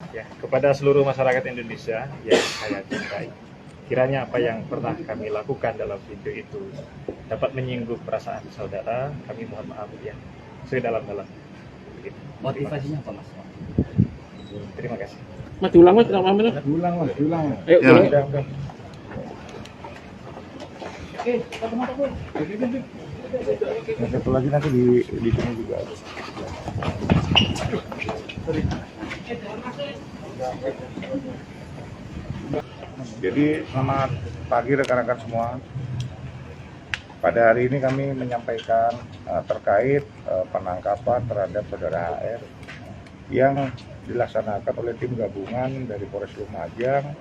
Ya, kepada seluruh masyarakat Indonesia yang saya cintai, kiranya apa yang pernah kami lakukan dalam video itu dapat menyinggung perasaan saudara, kami mohon maaf ya, sedalam-dalam. Motivasinya apa, Mas? Terima kasih. Mas diulang mas, tidak paham itu? Diulang mas, diulang. Ayo, Ya. ulang. Udah. Oke, Yang satu lagi nanti di sini juga ada. Jadi selamat pagi rekan-rekan semua. Pada hari ini kami menyampaikan terkait penangkapan terhadap saudara HR yang dilaksanakan oleh tim gabungan dari Polres Lumajang,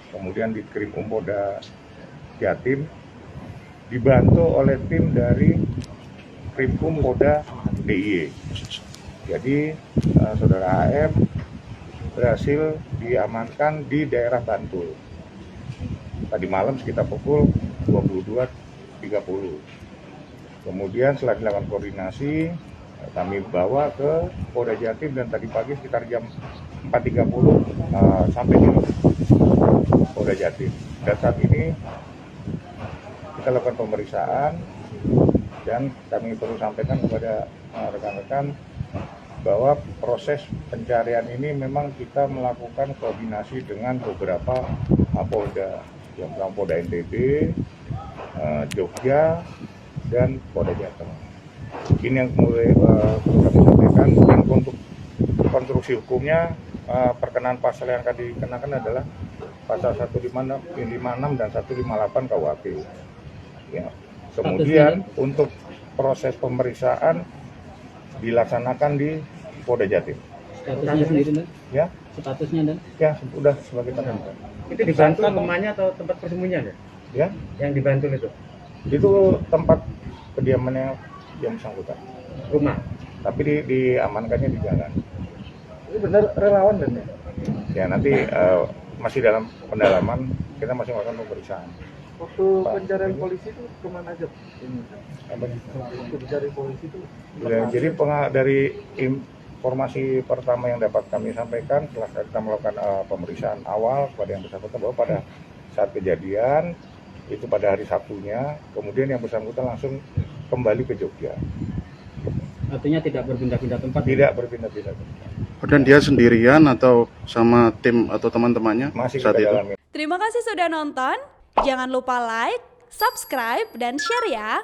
kemudian di Krim Polda Jatim, dibantu oleh tim dari Krimkum Polda DIY. Jadi saudara HR berhasil diamankan di daerah Bantul tadi malam sekitar pukul 22.30. Kemudian setelah dilakukan koordinasi, kami bawa ke Polda Jatim dan tadi pagi sekitar jam 4.30 sampai di Polda Jatim. Dan saat ini kita lakukan pemeriksaan dan kami perlu sampaikan kepada rekan-rekan bahwa proses pencarian ini memang kita melakukan koordinasi dengan beberapa Polda, yang Polda NTB, Jogja, dan Polda Jateng. Ini yang mulai perlu kami sampaikan. Dan untuk konstruksi hukumnya, perkenaan pasal yang akan dikenakan adalah pasal 156 dan 158 KUHP. Ya. Kemudian untuk proses pemeriksaan dilaksanakan di Polda Jatim. statusnya sendiri, Dan? Ya, Statusnya, Dan? ya sudah sebagai tersangka. Itu di Bantul rumahnya atau tempat persembunyian ya? Ya, Yang di Bantul itu tempat kediamannya yang bersangkutan. rumah. Tapi diamankannya di jalan. Itu benar relawan dan ya? Ya nanti masih dalam pendalaman, kita masih melakukan pemeriksaan. Waktu Pak. pencarian polisi itu kemana aja? Waktu pencari polisi itu Ya, jadi dari informasi pertama yang dapat kami sampaikan setelah kita melakukan pemeriksaan awal kepada yang bersangkutan bahwa pada saat kejadian itu pada hari Sabtunya, kemudian yang bersangkutan langsung kembali ke Jogja, Artinya tidak berpindah-pindah tempat? tidak berpindah-pindah. Dan dia sendirian atau sama tim atau teman-temannya Masih saat kita itu? dalami. Terima kasih sudah nonton. Jangan lupa like, subscribe, dan share ya.